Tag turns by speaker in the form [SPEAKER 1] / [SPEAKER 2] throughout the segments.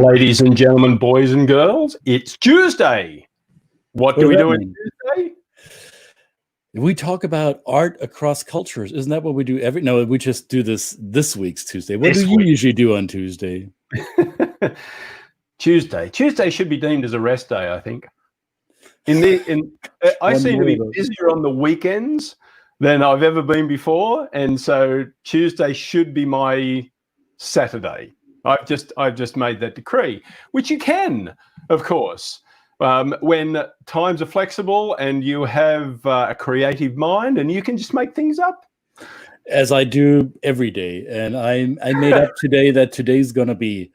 [SPEAKER 1] Ladies and gentlemen, boys and girls, it's Tuesday. What do we do on Tuesday?
[SPEAKER 2] We talk about art across cultures. Isn't that what we do No, we just do this week's Tuesday. What do you usually do on Tuesday?
[SPEAKER 1] Tuesday should be deemed as a rest day, I think. I seem to be busier on the weekends than I've ever been before, and so Tuesday should be my Saturday. I've just made that decree, which you can, of course, when times are flexible and you have a creative mind and you can just make things up.
[SPEAKER 2] As I do every day, and I made up today that today's going to be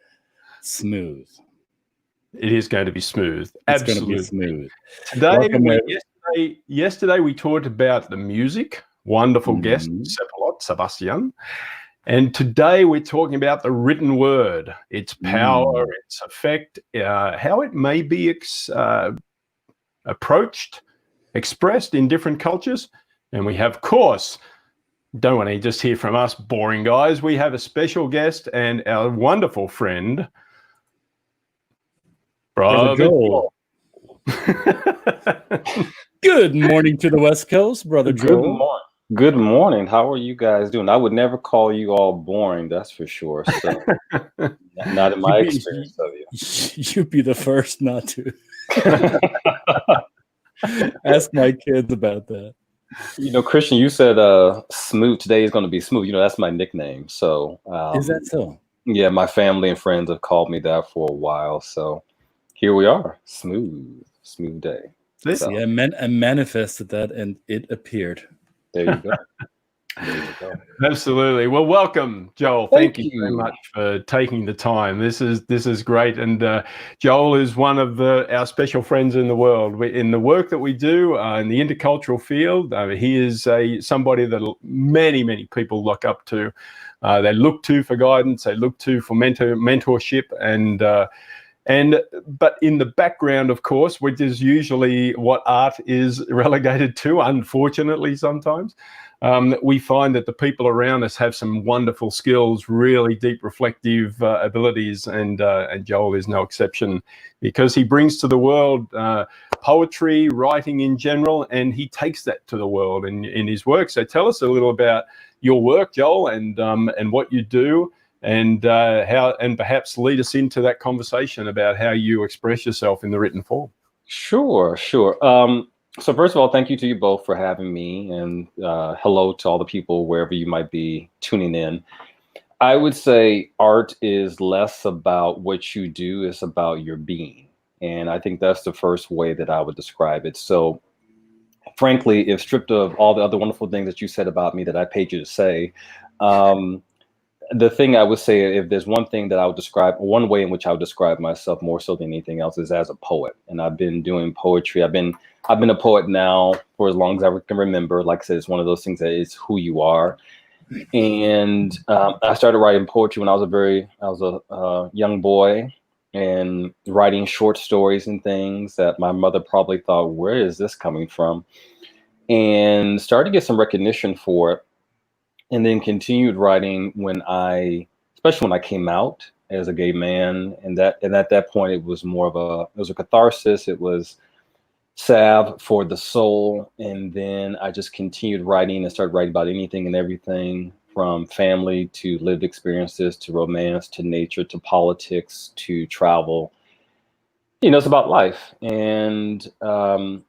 [SPEAKER 2] smooth.
[SPEAKER 1] It is going to be smooth.
[SPEAKER 2] It's going to be smooth.
[SPEAKER 1] Yesterday we talked about the music. Wonderful guest, Sebastian. And today we're talking about the written word, its power, its effect, how it may be approached, expressed in different cultures. And we have, of course, don't want to just hear from us boring guys. We have a special guest and our wonderful friend, Brother Joel.
[SPEAKER 2] Good morning to the West Coast, Brother Joel.
[SPEAKER 3] Good morning. How are you guys doing? I would never call you all boring, that's for sure. So, not in my experience of you.
[SPEAKER 2] You'd be the first not to. Ask my kids about that.
[SPEAKER 3] You know, Christian, you said smooth. Today is going to be smooth. You know, that's my nickname. So,
[SPEAKER 2] is that so?
[SPEAKER 3] Yeah, my family and friends have called me that for a while. So, here we are. Smooth day.
[SPEAKER 2] So. Yeah, I manifested that and it appeared.
[SPEAKER 3] There you go.
[SPEAKER 1] Absolutely. Well, welcome, Joel. Thank you very much for taking the time. This is great. And Joel is one of our special friends in the world. In the work that we do in the intercultural field, he is somebody that many people look up to. They look to for guidance. They look to for mentorship but in the background, of course, which is usually what art is relegated to, unfortunately, sometimes, we find that the people around us have some wonderful skills, really deep reflective abilities, and Joel is no exception because he brings to the world poetry, writing in general, and he takes that to the world in his work. So tell us a little about your work, Joel, and what you do. And perhaps lead us into that conversation about how you express yourself in the written form.
[SPEAKER 3] Sure. So first of all, thank you to you both for having me, and hello to all the people wherever you might be tuning in. I would say art is less about what you do, it's about your being. And I think that's the first way that I would describe it. So frankly, if stripped of all the other wonderful things that you said about me that I paid you to say, the thing I would say, if there's one thing that I would describe, one way in which I would describe myself more so than anything else, is as a poet. And I've been doing poetry. I've been a poet now for as long as I can remember. Like I said, it's one of those things that is who you are. And I started writing poetry when I was a young boy, and writing short stories and things that my mother probably thought, where is this coming from? And started to get some recognition for it. And then continued writing especially when I came out as a gay man, and at that point it was a catharsis. It was salve for the soul. And then I just continued writing and started writing about anything and everything, from family to lived experiences to romance to nature to politics to travel. You know, it's about life. And so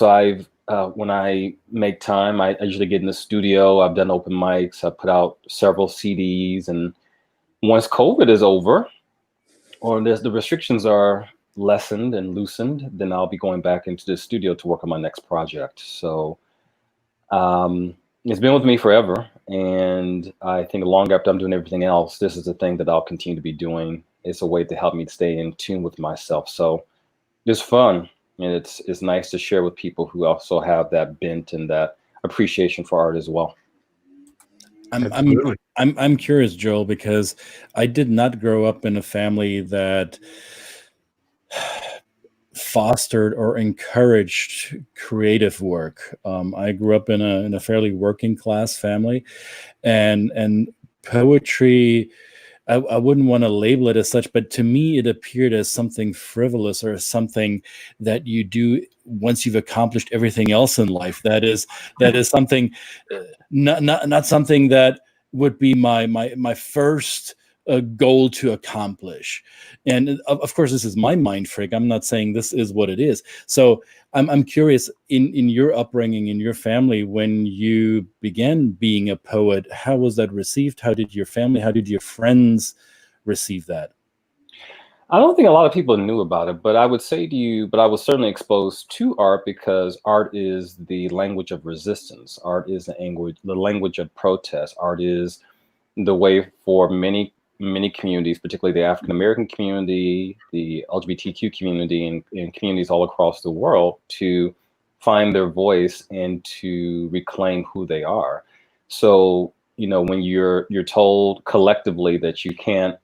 [SPEAKER 3] I've when I make time, I usually get in the studio. I've done open mics. I put out several CDs. And once COVID is over, or the restrictions are lessened and loosened, then I'll be going back into the studio to work on my next project. So it's been with me forever. And I think long after I'm doing everything else, this is the thing that I'll continue to be doing. It's a way to help me stay in tune with myself. So it's fun. And it's nice to share with people who also have that bent and that appreciation for art as well.
[SPEAKER 2] I'm curious, Joel, because I did not grow up in a family that fostered or encouraged creative work. I grew up in a fairly working class family, and poetry I wouldn't want to label it as such, but to me, it appeared as something frivolous or as something that you do once you've accomplished everything else in life. That is something, not something that would be my first goal to accomplish. And of course, this is my mind freak. I'm not saying this is what it is. So I'm curious, in your upbringing, in your family, when you began being a poet, how was that received? How did your family, how did your friends receive that?
[SPEAKER 3] I don't think a lot of people knew about it, but I would say to you, but I was certainly exposed to art because art is the language of resistance. Art is the language of protest. Art is the way for many communities, particularly the African American community, the LGBTQ community, and communities all across the world, to find their voice and to reclaim who they are. So, when you're told collectively that you can't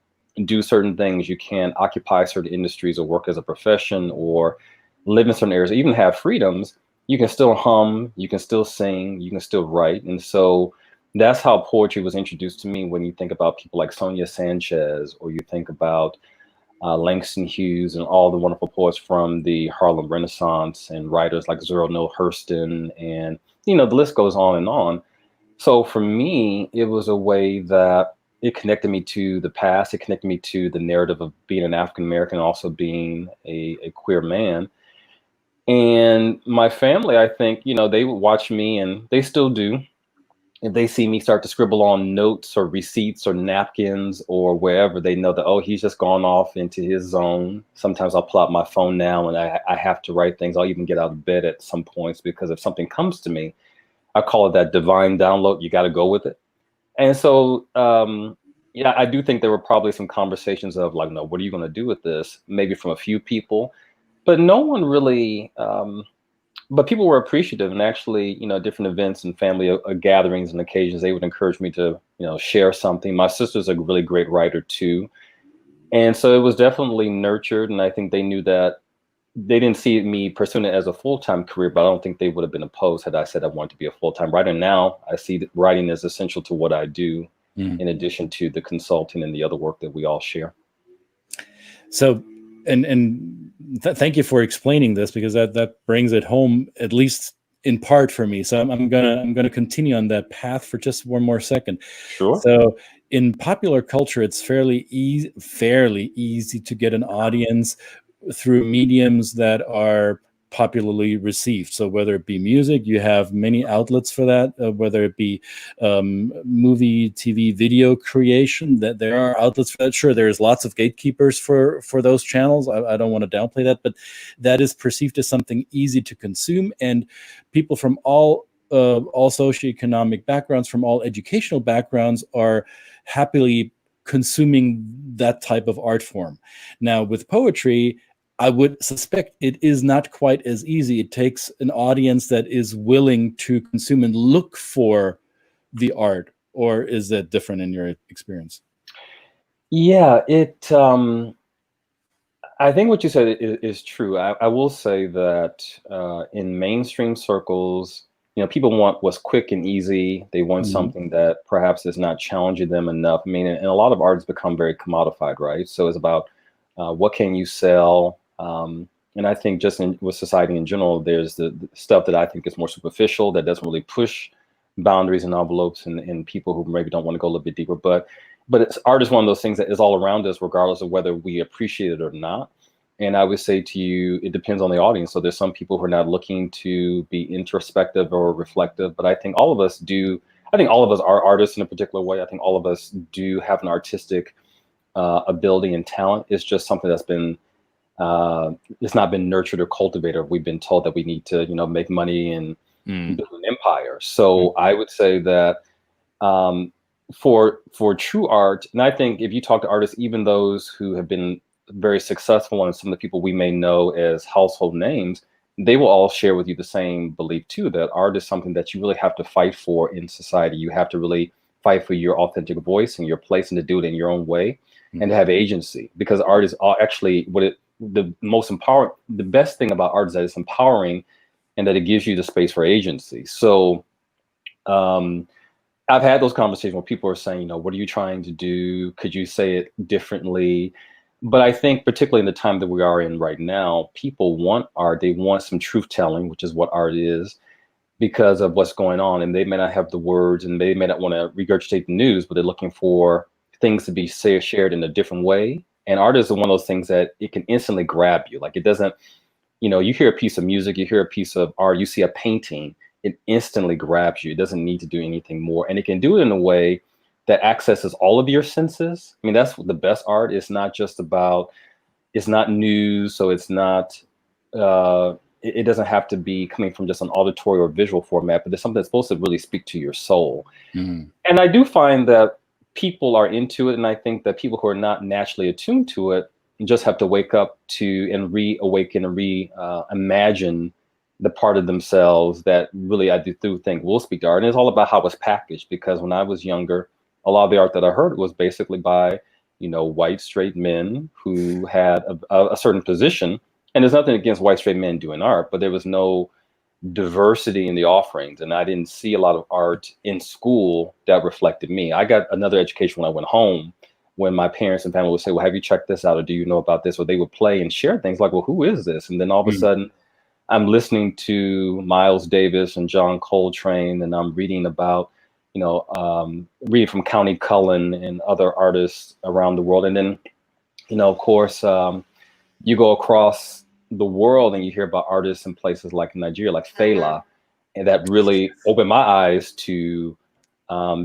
[SPEAKER 3] do certain things, you can't occupy certain industries or work as a profession or live in certain areas, or even have freedoms, you can still hum, you can still sing, you can still write. And so that's how poetry was introduced to me. When you think about people like Sonia Sanchez, or you think about Langston Hughes and all the wonderful poets from the Harlem Renaissance, and writers like Zora Neale Hurston, and the list goes on and on. So for me, it was a way that it connected me to the past. It connected me to the narrative of being an African American, also being a queer man. And my family, I think, they would watch me, and they still do. If they see me start to scribble on notes or receipts or napkins or wherever, they know that, oh, he's just gone off into his zone. Sometimes I'll pull out my phone now, and I have to write things. I'll even get out of bed at some points, because if something comes to me, I call it that divine download. You got to go with it. And so, yeah, I do think there were probably some conversations of like, no, what are you going to do with this? Maybe from a few people, but no one really, but people were appreciative. And actually, different events and family gatherings and occasions, they would encourage me to, share something. My sister's a really great writer too. And so it was definitely nurtured. And I think they knew that they didn't see me pursuing it as a full-time career, but I don't think they would have been opposed had I said I wanted to be a full-time writer. Now I see that writing is essential to what I do, in addition to the consulting and the other work that we all share.
[SPEAKER 2] So, thank you for explaining this, because that brings it home, at least in part for me. So I'm gonna continue on that path for just one more second.
[SPEAKER 3] Sure.
[SPEAKER 2] So in popular culture, it's fairly easy to get an audience through mediums that are popularly received. So whether it be music, you have many outlets for that. Whether it be movie, TV, video creation, that there are outlets for that. Sure, there's lots of gatekeepers for those channels. I don't want to downplay that, but that is perceived as something easy to consume, and people from all socioeconomic backgrounds, from all educational backgrounds, are happily consuming that type of art form. Now, with poetry, I would suspect it is not quite as easy. It takes an audience that is willing to consume and look for the art. Or is that different in your experience?
[SPEAKER 3] Yeah, I think what you said is true. I will say that in mainstream circles, people want what's quick and easy. They want something that perhaps is not challenging them enough. I mean, and a lot of art has become very commodified, right? So it's about what can you sell? And I think just with society in general, there's the stuff that I think is more superficial, that doesn't really push boundaries and envelopes, and people who maybe don't want to go a little bit deeper. But art is one of those things that is all around us, regardless of whether we appreciate it or not. And I would say to you, it depends on the audience. So there's some people who are not looking to be introspective or reflective, but I think all of us do. I think all of us are artists in a particular way. I think all of us do have an artistic ability and talent. It's just something that's been it's not been nurtured or cultivated. We've been told that we need to, make money and build an empire. So I would say that for true art, and I think if you talk to artists, even those who have been very successful, and some of the people we may know as household names, they will all share with you the same belief too, that art is something that you really have to fight for in society. You have to really fight for your authentic voice and your place, and to do it in your own way, and to have agency, because art is actually the best thing about art is that it's empowering, and that it gives you the space for agency. So I've had those conversations where people are saying, what are you trying to do? Could you say it differently? But I think particularly in the time that we are in right now, people want art. They want some truth telling, which is what art is, because of what's going on. And they may not have the words and they may not want to regurgitate the news, but they're looking for things to be shared in a different way. And art is one of those things that it can instantly grab you. Like it doesn't, you hear a piece of music, you hear a piece of art, you see a painting, it instantly grabs you. It doesn't need to do anything more. And it can do it in a way that accesses all of your senses. I mean, that's what the best art is. Not just about, it's not news. So it's not, it doesn't have to be coming from just an auditory or visual format, but there's something that's supposed to really speak to your soul.
[SPEAKER 2] Mm.
[SPEAKER 3] And I do find that people are into it. And I think that people who are not naturally attuned to it just have to wake up to and reawaken and reimagine the part of themselves that really I do think will speak to art. And it's all about how it's packaged, because when I was younger, a lot of the art that I heard was basically by, white straight men who had a certain position. And there's nothing against white straight men doing art, but there was no diversity in the offerings. And I didn't see a lot of art in school that reflected me. I got another education when I went home, when my parents and family would say, well, have you checked this out? Or do you know about this? Or they would play and share things like, well, who is this? And then all of a sudden I'm listening to Miles Davis and John Coltrane, and I'm reading about, reading from County Cullen and other artists around the world. And then, of course, you go across the world and you hear about artists in places like Nigeria, like Fela, and that really opened my eyes to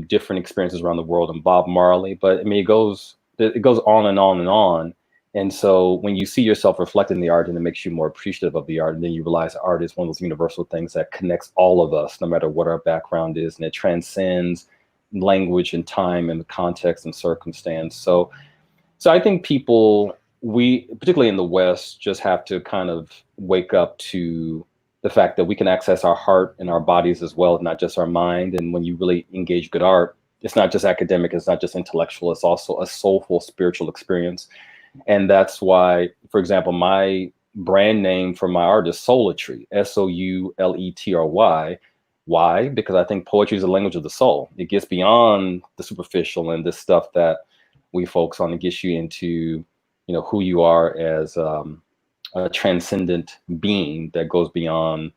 [SPEAKER 3] different experiences around the world, and Bob Marley. But I mean, it goes on and on and on. And so when you see yourself reflected in the art, and it makes you more appreciative of the art, and then you realize art is one of those universal things that connects all of us, no matter what our background is, and it transcends language and time and context and circumstance. So I think people, we, particularly in the West, just have to kind of wake up to the fact that we can access our heart and our bodies as well, not just our mind. And when you really engage good art, it's not just academic, it's not just intellectual, it's also a soulful, spiritual experience. And that's why, for example, my brand name for my art is Souletry, Souletry. Why? Because I think poetry is the language of the soul. It gets beyond the superficial and this stuff that we focus on. It gets you into, who you are as a transcendent being that goes beyond,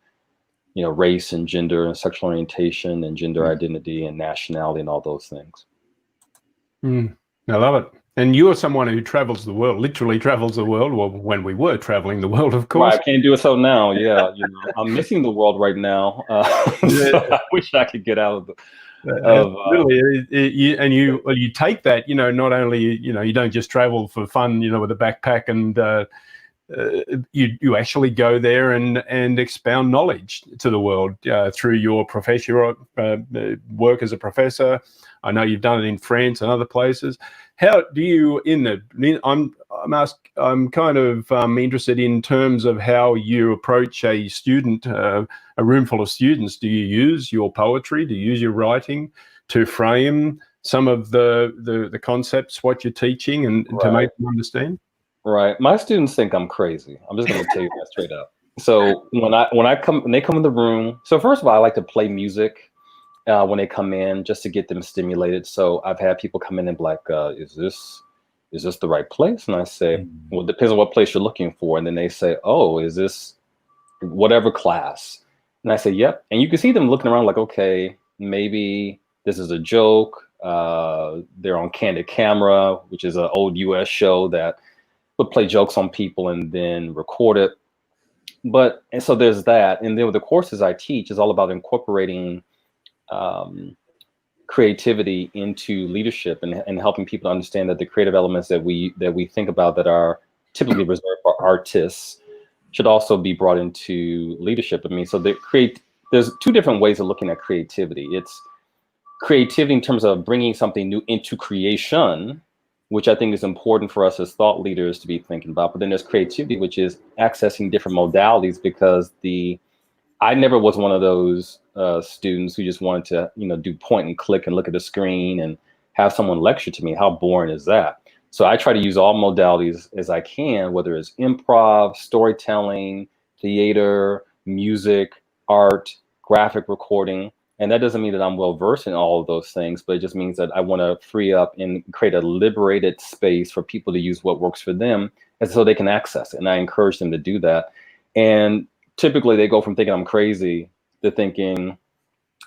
[SPEAKER 3] race and gender and sexual orientation and gender identity and nationality and all those things.
[SPEAKER 1] I love it. And you're someone who travels the world, literally travels the world. Well, when we were traveling the world, of course.
[SPEAKER 3] Right, I can't do it so now. Yeah, I'm missing the world right now. So I wish I could get out of the.
[SPEAKER 1] You take that, not only, you don't just travel for fun, with a backpack, and you actually go there and expound knowledge to the world through your professional work as a professor. I know you've done it in France and other places. How do you, I'm kind of interested in terms of how you approach a student, a room full of students. Do you use your poetry? Do you use your writing to frame some of the concepts, what you're teaching, and to make them understand?
[SPEAKER 3] Right. My students think I'm crazy. I'm just going to tell you that straight up. So when they come in the room, so first of all, I like to play music when they come in, just to get them stimulated. So I've had people come in and be like, is this the right place? And I say, well, it depends on what place you're looking for. And then they say, oh, is this whatever class? And I say, yep. And you can see them looking around like, okay, maybe this is a joke. They're on Candid Camera, which is an old US show that would play jokes on people and then record it. And so there's that. And then with the courses I teach is all about incorporating creativity into leadership and helping people understand that the creative elements that we think about that are typically reserved for artists should also be brought into leadership. I mean, so there's two different ways of looking at creativity. It's creativity in terms of bringing something new into creation, which I think is important for us as thought leaders to be thinking about. But then there's creativity, which is accessing different modalities, because I never was one of those students who just wanted to, do point and click and look at the screen and have someone lecture to me. How boring is that? So I try to use all modalities as I can, whether it's improv, storytelling, theater, music, art, graphic recording, And that doesn't mean that I'm well versed in all of those things, but it just means that I want to free up and create a liberated space for people to use what works for them, and so they can access it. And I encourage them to do that. And typically they go from thinking I'm crazy to thinking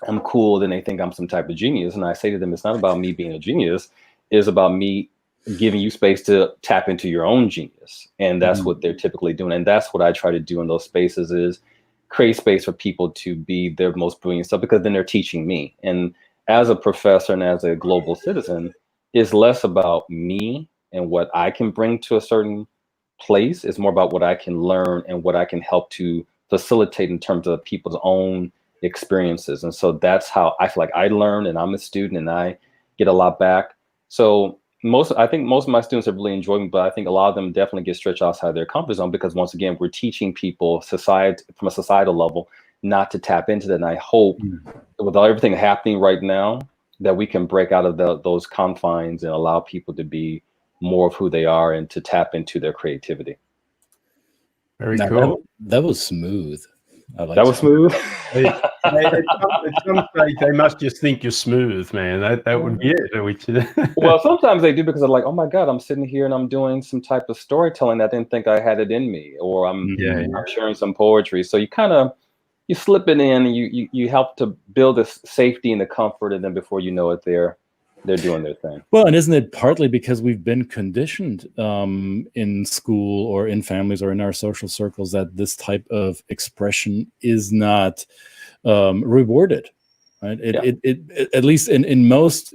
[SPEAKER 3] I'm cool, then they think I'm some type of genius. And I say to them, it's not about me being a genius, it's about me giving you space to tap into your own genius. And that's what they're typically doing. And that's what I try to do in those spaces, is create space for people to be their most brilliant self, because then they're teaching me. And as a professor and as a global citizen, it's less about me and what I can bring to a certain place. It's more about what I can learn and what I can help to facilitate in terms of people's own experiences. And so that's how I feel like I learn, and I'm a student and I get a lot back. So I think most of my students have really enjoyed me, but I think a lot of them definitely get stretched outside their comfort zone, because once again, we're teaching people from a societal level not to tap into that. And I hope with everything happening right now that we can break out of those confines and allow people to be more of who they are and to tap into their creativity.
[SPEAKER 1] Very cool.
[SPEAKER 2] That was smooth.
[SPEAKER 3] That was smooth.
[SPEAKER 1] At some stage, they must just think you're smooth, man. That would be it.
[SPEAKER 3] Well, sometimes they do, because they're like, oh my God, I'm sitting here and I'm doing some type of storytelling. I didn't think I had it in me, or I'm sharing some poetry. So you slip it in, and you help to build this safety and the comfort, and then before you know it, they're doing their thing.
[SPEAKER 2] Well, and isn't it partly because we've been conditioned in school or in families or in our social circles that this type of expression is not rewarded, right? It at least in most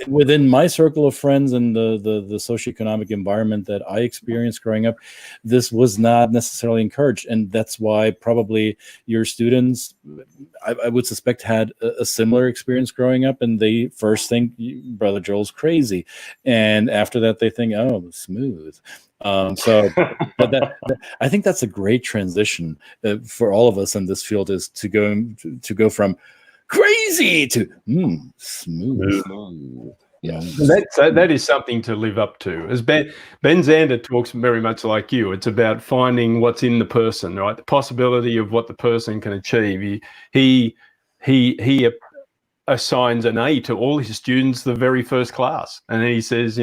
[SPEAKER 2] within my circle of friends and the socioeconomic environment that I experienced growing up, this was not necessarily encouraged, and that's why probably your students, I would suspect, had a similar experience growing up, and they first think Brother Joel's crazy, and after that they think, oh, smooth. But I think that's a great transition for all of us in this field, is to go from crazy to smooth.
[SPEAKER 1] Yeah, that is something to live up to. As Ben Zander talks very much like you. It's about finding what's in the person, right? The possibility of what the person can achieve. He assigns an A to all his students the very first class, and then he says,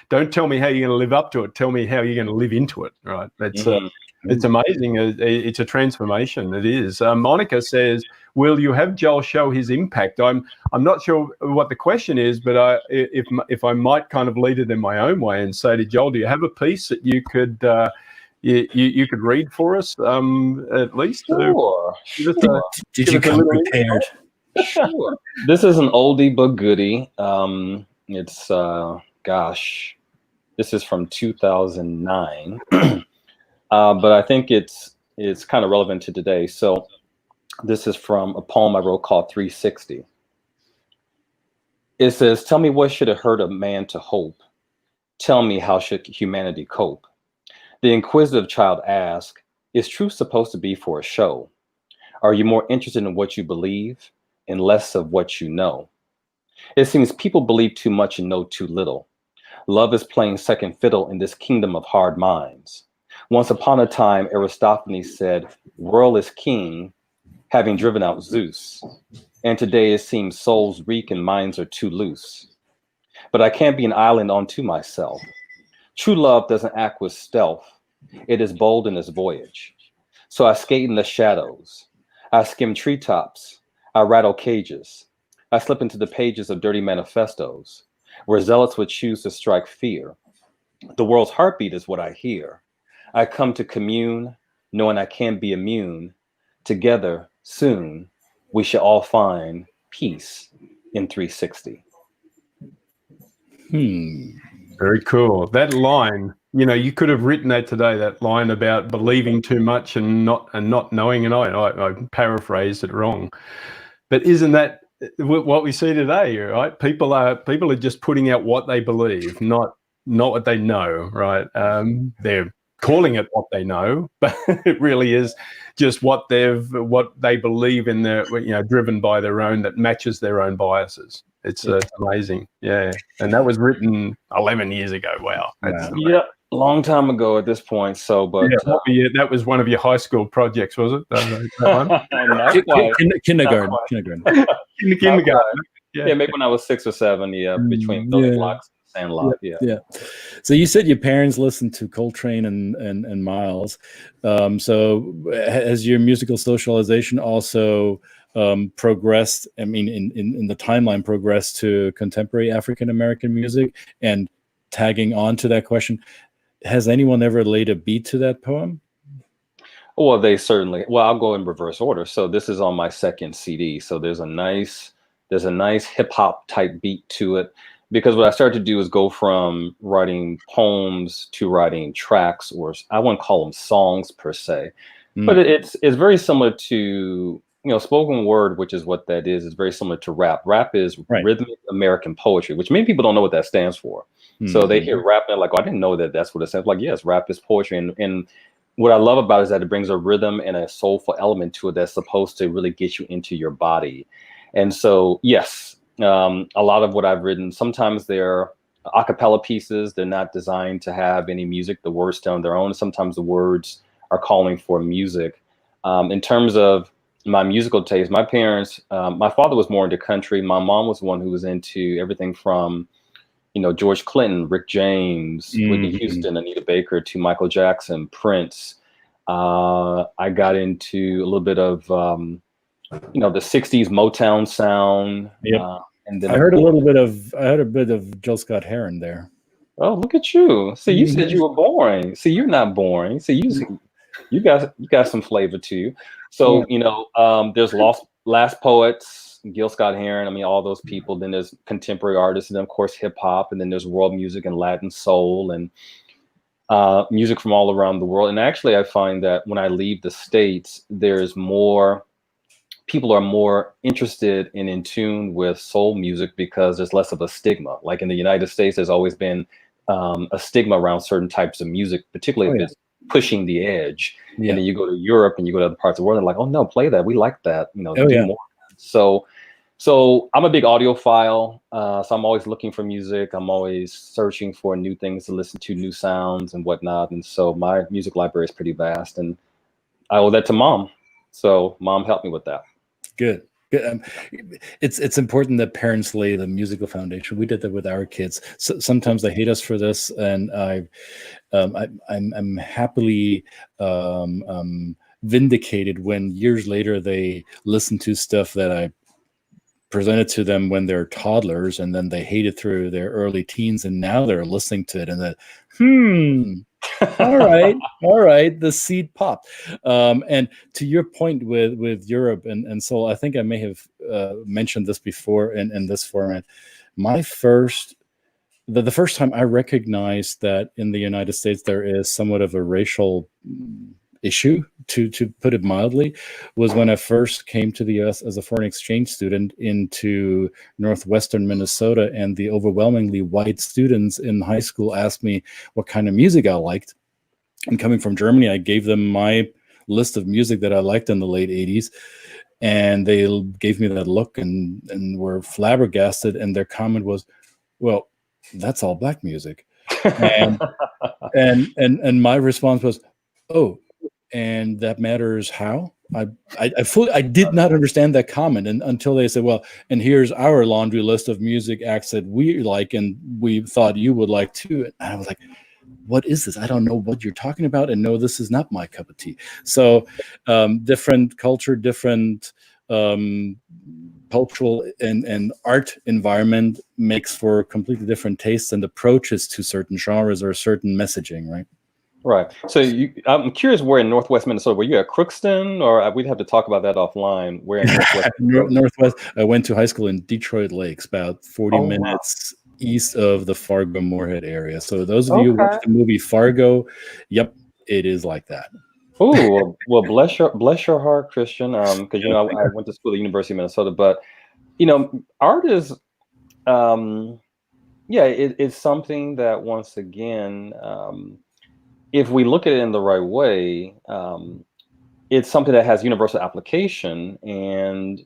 [SPEAKER 1] don't tell me how you're going to live up to it. Tell me how you're going to live into it. Right? That's it's amazing. It's a transformation. It is. Monica says, will you have Joel show his impact? I'm not sure what the question is, but if I might kind of lead it in my own way and say to Joel, do you have a piece that you could you could read for us at least?
[SPEAKER 3] Sure.
[SPEAKER 2] Did you come prepared?
[SPEAKER 3] Sure. This is an oldie but goodie. It's this is from 2009. But I think it's kind of relevant to today. So this is from a poem I wrote called 360. It says, tell me, what should it hurt a man to hope? Tell me, how should humanity cope? The inquisitive child asks, is truth supposed to be for a show? Are you more interested in what you believe and less of what you know? It seems people believe too much and know too little. Love is playing second fiddle in this kingdom of hard minds. Once upon a time, Aristophanes said, world is king, having driven out Zeus. And today it seems souls reek and minds are too loose. But I can't be an island unto myself. True love doesn't act with stealth. It is bold in its voyage. So I skate in the shadows. I skim treetops. I rattle cages. I slip into the pages of dirty manifestos, where zealots would choose to strike fear. The world's heartbeat is what I hear. I come to commune, knowing I can't be immune. Together, soon, we shall all find peace in 360.
[SPEAKER 1] Very cool. That line, you could have written that today, that line about believing too much and not knowing, and I paraphrased it wrong. But isn't that what we see today, right? People are just putting out what they believe, not what they know, right? They're calling it what they know, but it really is just what they believe in, their, driven by their own, that matches their own biases. It's amazing. Yeah. And that was written 11 years ago. Wow.
[SPEAKER 3] long time ago at this point. So, but
[SPEAKER 1] Yeah, that was one of your high school projects, was it? That one?
[SPEAKER 3] not quite.
[SPEAKER 2] Kindergarten.
[SPEAKER 3] Not
[SPEAKER 2] Kindergarten.
[SPEAKER 1] In the kindergarten.
[SPEAKER 3] Yeah, maybe when I was 6 or 7. Yeah, between building blocks and Sandlot. Yeah.
[SPEAKER 2] So you said your parents listened to Coltrane and Miles. So has your musical socialization also progressed? I mean, in the timeline, progressed to contemporary African American music? And tagging on to that question, has anyone ever laid a beat to that poem?
[SPEAKER 3] Well, they certainly. Well, I'll go in reverse order. So this is on my second CD. So there's a nice hip hop type beat to it, because what I started to do is go from writing poems to writing tracks, or I wouldn't call them songs per se, but it's very similar to spoken word, which is what that is. It's very similar to rap. Rap is rhythmic American poetry, which many people don't know what that stands for. So they hear rap and they're like, oh, I didn't know that that's what it stands for. Like, yes, rap is poetry, and what I love about it is that it brings a rhythm and a soulful element to it that's supposed to really get you into your body. And so, yes, a lot of what I've written, sometimes they're a cappella pieces. They're not designed to have any music. The words stand on their own. Sometimes the words are calling for music. In terms of my musical taste, my parents, my father was more into country. My mom was the one who was into everything from George Clinton, Rick James, Whitney Houston, Anita Baker, to Michael Jackson, Prince. I got into a little bit of, the 60s Motown sound.
[SPEAKER 2] Yep.
[SPEAKER 3] And then
[SPEAKER 2] I heard a bit of Jill Scott Heron there.
[SPEAKER 3] Oh, look at you. See, you said you were boring. See, you're not boring. See, you got some flavor to you. So, there's Last Poets, Gil Scott Heron, I mean, all those people. Then there's contemporary artists, and then of course hip hop, and then there's world music and Latin soul and music from all around the world. And actually, I find that when I leave the States, people are more interested and in tune with soul music because there's less of a stigma. Like in the United States, there's always been a stigma around certain types of music, particularly if it's pushing the edge. And then you go to Europe and you go to other parts of the world, and they're like, oh no, play that. We like that. Do more. So I'm a big audiophile. So I'm always looking for music. I'm always searching for new things to listen to, new sounds and whatnot. And so my music library is pretty vast, and I owe that to Mom. So Mom helped me with that.
[SPEAKER 2] Good. It's important that parents lay the musical foundation. We did that with our kids. So sometimes they hate us for this, and I'm happily vindicated when years later they listen to stuff that I presented to them when they're toddlers, and then they hate it through their early teens, and now they're listening to it, and that all right, the seed popped. And to your point with Europe and so I think I may have mentioned this before in this format. The first time I recognized that in the United States there is somewhat of a racial issue, to put it mildly, was when I first came to the US as a foreign exchange student into northwestern Minnesota, and the overwhelmingly white students in high school asked me what kind of music I liked. And coming from Germany, I gave them my list of music that I liked in the late 80s, and they gave me that look and were flabbergasted, and their comment was, well, that's all black music. And and my response was, oh, and that matters how? I did not understand that comment, and until they said, well, and here's our laundry list of music acts that we like and we thought you would like too. And I was like, what is this? I don't know what you're talking about, and no, this is not my cup of tea. So different culture, different cultural and art environment makes for completely different tastes and approaches to certain genres or certain messaging, right?
[SPEAKER 3] Right. So I'm curious, where in Northwest Minnesota, were you at Crookston, or we'd have to talk about that offline? Where in Northwest?
[SPEAKER 2] Northwest. I went to high school in Detroit Lakes, about 40 minutes east of the Fargo-Moorhead area. So those of you who watched the movie Fargo, yep, it is like that.
[SPEAKER 3] Oh, well, bless your heart, Christian. Because I went to school at the University of Minnesota, but art is, it's something that, once again, if we look at it in the right way, it's something that has universal application. And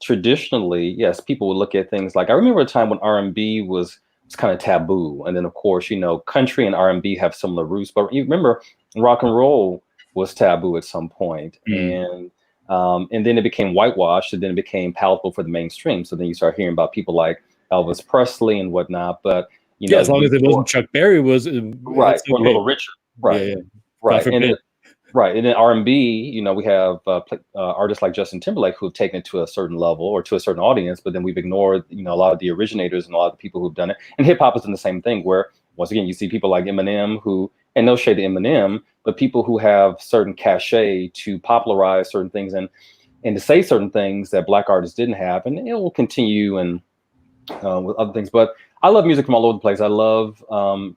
[SPEAKER 3] traditionally, yes, people would look at things like, I remember a time when R&B was it's kind of taboo. And then of course, you know, country and R&B have similar roots, but you remember rock and roll was taboo at some point. And then it became whitewashed, and then it became palatable for the mainstream. So then you start hearing about people like Elvis Presley and whatnot. But you know,
[SPEAKER 2] as long as it wasn't Chuck Berry, was
[SPEAKER 3] right,
[SPEAKER 2] it's
[SPEAKER 3] or
[SPEAKER 2] okay.
[SPEAKER 3] Little Richard, right,
[SPEAKER 2] Yeah.
[SPEAKER 3] right, and then, right, and then R&B, you know, we have artists like Justin Timberlake who've taken it to a certain level or to a certain audience, but then we've ignored, you know, a lot of the originators and a lot of the people who've done it. And hip hop is in the same thing, where once again you see people like Eminem who, and no shade to Eminem, but people who have certain cachet to popularize certain things and to say certain things that Black artists didn't have, and it will continue and with other things. But I love music from all over the place. I love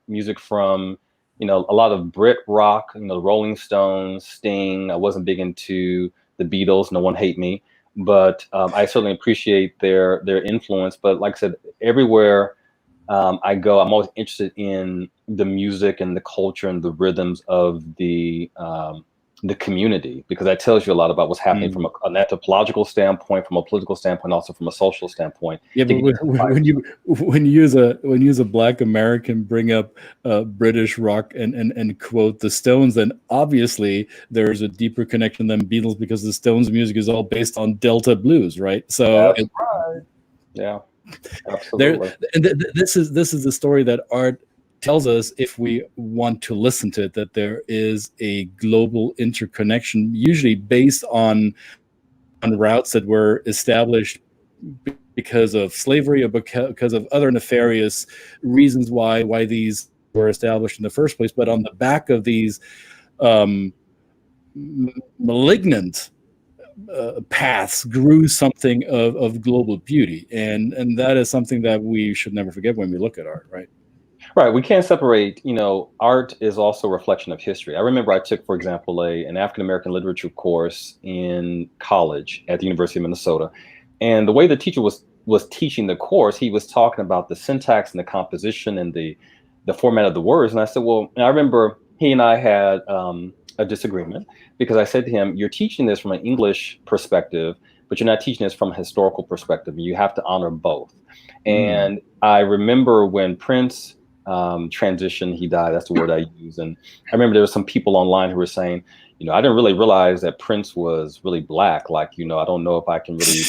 [SPEAKER 3] music from, you know, a lot of Brit rock, you know, the Rolling Stones, Sting. I wasn't big into the Beatles. No one hate me, but I certainly appreciate their influence. But like I said, everywhere I go, I'm always interested in the music and the culture and the rhythms of the community, because that tells you a lot about what's happening from an anthropological standpoint, from a political standpoint, also from a social standpoint.
[SPEAKER 2] Yeah, but when you use a Black American bring up British rock and quote the Stones, then obviously there's a deeper connection than Beatles, because the Stones music is all based on Delta blues, right? So
[SPEAKER 3] right. Yeah, absolutely.
[SPEAKER 2] This is the story that art tells us, if we want to listen to it, that there is a global interconnection, usually based on routes that were established because of slavery or because of other nefarious reasons why these were established in the first place. But on the back of these malignant paths grew something of global beauty, and that is something that we should never forget when we look at art, right?
[SPEAKER 3] Right. We can't separate, you know, art is also a reflection of history. I remember I took, for example, an African-American literature course in college at the University of Minnesota. And the way the teacher was teaching the course, he was talking about the syntax and the composition and the format of the words. And I said, well, and I remember he and I had a disagreement, because I said to him, you're teaching this from an English perspective, but you're not teaching this from a historical perspective. You have to honor both. And I remember when Prince transition, he died, that's the word I use, and I remember there were some people online who were saying, you know, I didn't really realize that Prince was really Black, like, you know, I don't know if I can really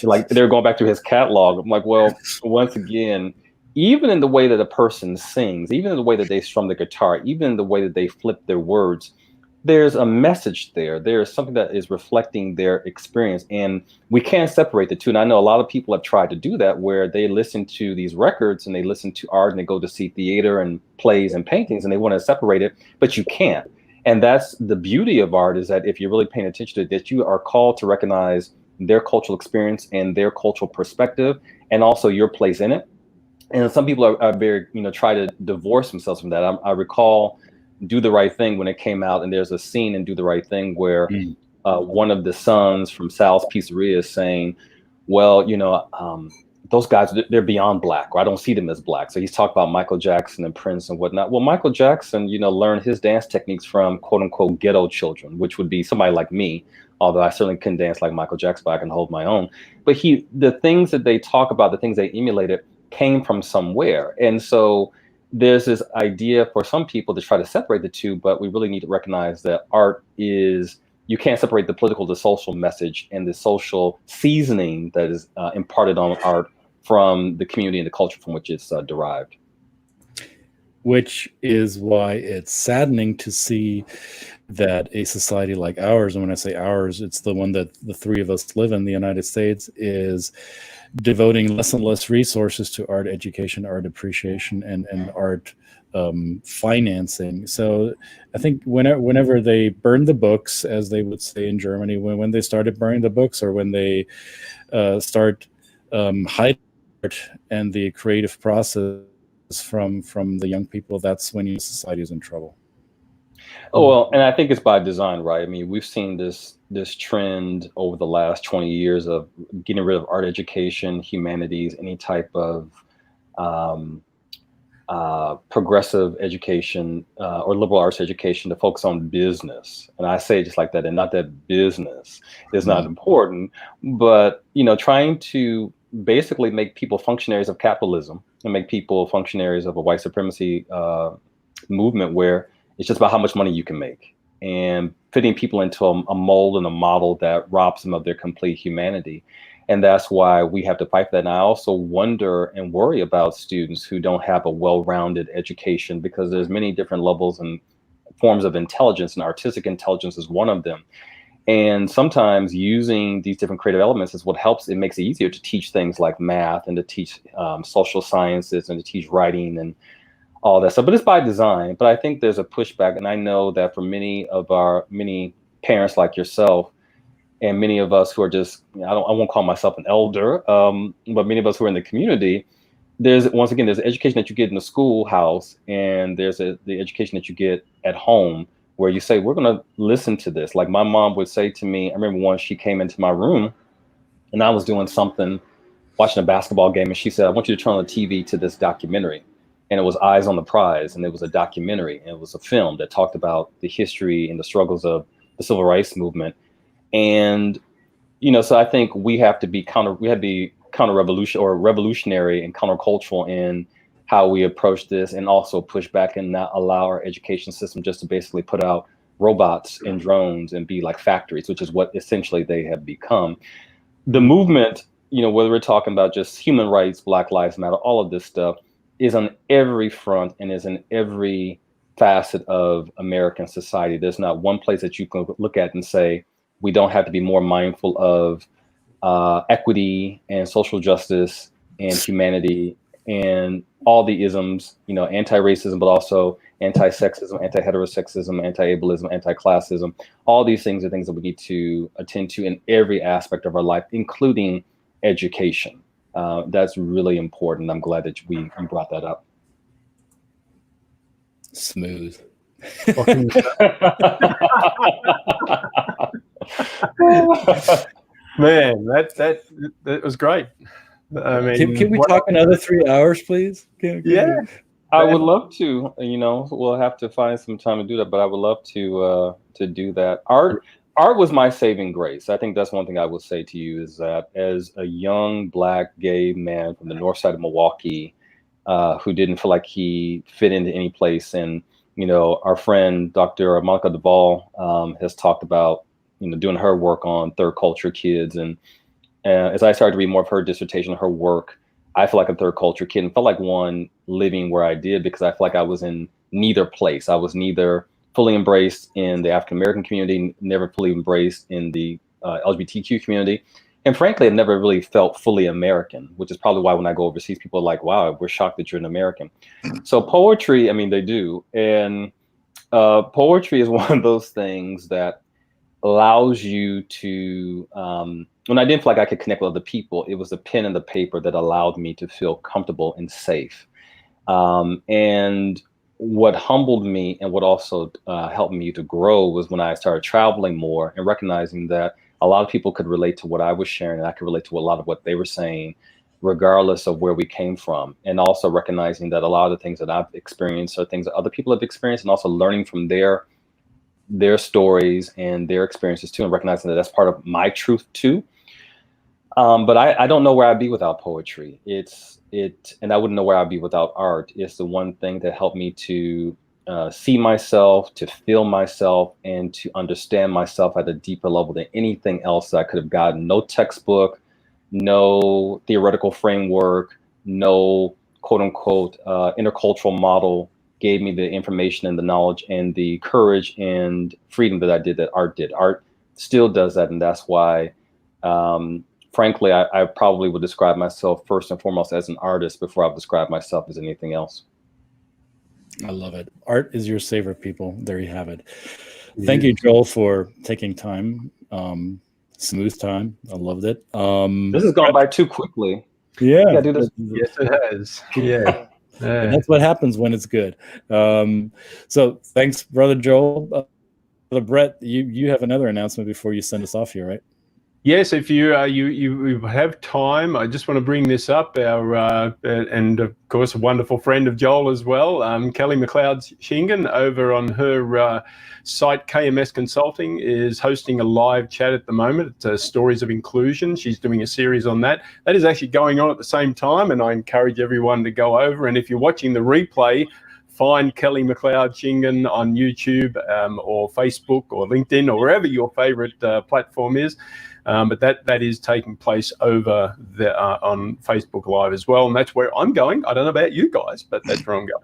[SPEAKER 3] like, they're going back through his catalog. I'm like, well, once again, even in the way that a person sings, even in the way that they strum the guitar, even in the way that they flip their words, there's a message there. There's something that is reflecting their experience, and we can't separate the two. And I know a lot of people have tried to do that, where they listen to these records and they listen to art and they go to see theater and plays and paintings and they want to separate it, but you can't. And that's the beauty of art, is that if you're really paying attention to it, that you are called to recognize their cultural experience and their cultural perspective, and also your place in it. And some people are very, you know, try to divorce themselves from that. I recall Do the Right Thing when it came out, and there's a scene in Do the Right Thing where one of the sons from Sal's Pizzeria is saying, well, you know, those guys, they're beyond Black, or I don't see them as Black. So he's talking about Michael Jackson and Prince and whatnot. Well, Michael Jackson, you know, learned his dance techniques from quote unquote ghetto children, which would be somebody like me, although I certainly couldn't dance like Michael Jackson, but I can hold my own. But the things that they talk about, the things they emulated, came from somewhere. And so there's this idea for some people to try to separate the two, but we really need to recognize that art is, you can't separate the political, the social message, and the social seasoning that is imparted on art from the community and the culture from which it's derived.
[SPEAKER 2] Which is why it's saddening to see that a society like ours, and when I say ours, it's the one that the three of us live in, the United States, is devoting less and less resources to art education, art appreciation, and art financing. So I think whenever they burn the books, as they would say in Germany, when they started burning the books, or when they start hiding art and the creative process from the young people, that's when society is in trouble.
[SPEAKER 3] Oh, well, and I think it's by design, right? I mean, we've seen this trend over the last 20 years of getting rid of art education, humanities, any type of progressive education or liberal arts education, to focus on business. And I say it just like that, and not that business is not important, but, you know, trying to basically make people functionaries of capitalism and make people functionaries of a white supremacy movement where it's just about how much money you can make and fitting people into a mold and a model that robs them of their complete humanity. And that's why we have to fight for that. And I also wonder and worry about students who don't have a well-rounded education, because there's many different levels and forms of intelligence, and artistic intelligence is one of them. And sometimes using these different creative elements is what helps. It makes it easier to teach things like math and to teach social sciences and to teach writing and all that stuff. But it's by design. But I think there's a pushback. And I know that for many parents like yourself, and many of us who are just, I won't call myself an elder, but many of us who are in the community, there's education that you get in the schoolhouse, and there's the education that you get at home, where you say, we're going to listen to this. Like my mom would say to me, I remember once she came into my room and I was doing something, watching a basketball game, and she said, I want you to turn on the TV to this documentary. And it was Eyes on the Prize, and it was a documentary, and it was a film that talked about the history and the struggles of the civil rights movement. And, so I think we have to be revolutionary and countercultural in how we approach this, and also push back and not allow our education system just to basically put out robots and drones and be like factories, which is what essentially they have become. The movement, whether we're talking about just human rights, Black Lives Matter, all of this stuff is on every front and is in every facet of American society. There's not one place that you can look at and say, we don't have to be more mindful of equity and social justice and humanity and all the isms, anti-racism, but also anti-sexism, anti-heterosexism, anti-ableism, anti-classism. All these things are things that we need to attend to in every aspect of our life, including education. That's really important. I'm glad that you brought that up.
[SPEAKER 2] Smooth.
[SPEAKER 1] Man, that was great. I mean,
[SPEAKER 2] can we talk another 3 hours, please?
[SPEAKER 1] Yeah,
[SPEAKER 3] I would love to. We'll have to find some time to do that, but I would love to do that. Art was my saving grace. I think that's one thing I will say to you, is that as a young Black gay man from the north side of Milwaukee, who didn't feel like he fit into any place, and our friend Dr. Monica Duvall has talked about doing her work on third culture kids, and as I started to read more of her dissertation, her work, I feel like a third culture kid, and felt like one living where I did, because I feel like I was in neither place. I was neither fully embraced in the African American community, never fully embraced in the LGBTQ community, and frankly, I never really felt fully American, which is probably why when I go overseas, people are like, wow, we're shocked that you're an American. So poetry, they do. And poetry is one of those things that allows you to, when I didn't feel like I could connect with other people, it was the pen and the paper that allowed me to feel comfortable and safe. And what humbled me and what also helped me to grow was when I started traveling more and recognizing that a lot of people could relate to what I was sharing, and I could relate to a lot of what they were saying, regardless of where we came from. And also recognizing that a lot of the things that I've experienced are things that other people have experienced, and also learning from their stories and their experiences too, and recognizing that that's part of my truth too. But I don't know where I'd be without poetry. And I wouldn't know where I'd be without art. It's the one thing that helped me to see myself, to feel myself, and to understand myself at a deeper level than anything else that I could have gotten. No textbook, no theoretical framework, no quote unquote intercultural model gave me the information and the knowledge and the courage and freedom that art did. Art still does that. And that's why, frankly, I probably would describe myself first and foremost as an artist before I would describe myself as anything else.
[SPEAKER 2] I love it. Art is your savior, people. There you have it. Thank you, Joel, for taking time. Smooth time. I loved it.
[SPEAKER 3] This has gone by too quickly.
[SPEAKER 2] Yeah.
[SPEAKER 3] Yeah, do this.
[SPEAKER 1] Yes, it has. Yeah.
[SPEAKER 2] And that's what happens when it's good. So thanks, Brother Joel. Brother Brett, you have another announcement before you send us off here, right?
[SPEAKER 1] Yes, if you have time, I just want to bring this up. Our and of course a wonderful friend of Joel as well, Kelly McLeod-Shingen, over on her site KMS Consulting, is hosting a live chat at the moment. It's Stories of Inclusion. She's doing a series on that. That is actually going on at the same time, and I encourage everyone to go over. And if you're watching the replay, find Kelly McLeod-Shingen on YouTube or Facebook or LinkedIn or wherever your favorite platform is. But that is taking place over there on Facebook Live as well, and that's where I'm going. I don't know about you guys, but that's where I'm going.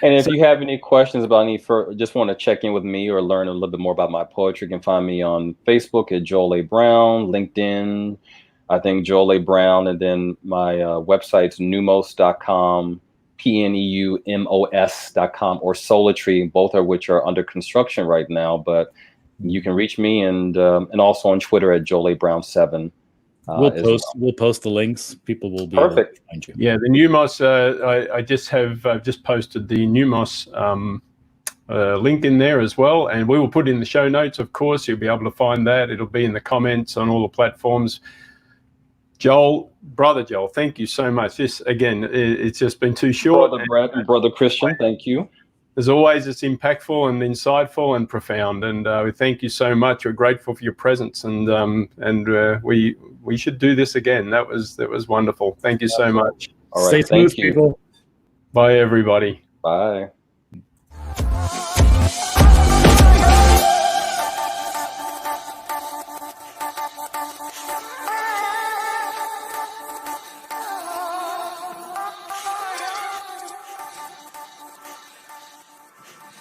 [SPEAKER 3] And if you have any questions about just want to check in with me or learn a little bit more about my poetry, you can find me on Facebook at Joel A. Brown, LinkedIn, I think Joel A. Brown, and then my website's pneumos.com, PNEUMOS.com, or Solitree, both of which are under construction right now, but you can reach me, and also on Twitter at Joel A. Brown 7.
[SPEAKER 2] We'll post the links. People will be
[SPEAKER 3] perfect.
[SPEAKER 2] Able to find you.
[SPEAKER 1] Yeah, the Pneumos. I just posted the Pneumos link in there as well, and we will put in the show notes. Of course, you'll be able to find that. It'll be in the comments on all the platforms. Brother Joel, thank you so much. This again, it's just been too short.
[SPEAKER 3] Brother Christian, thank you.
[SPEAKER 1] As always, it's impactful and insightful and profound, and we thank you so much. We're grateful for your presence, and we should do this again. That was wonderful. Thank you so much.
[SPEAKER 3] All right,
[SPEAKER 2] Stay smooth, people.
[SPEAKER 1] Bye, everybody.
[SPEAKER 3] Bye.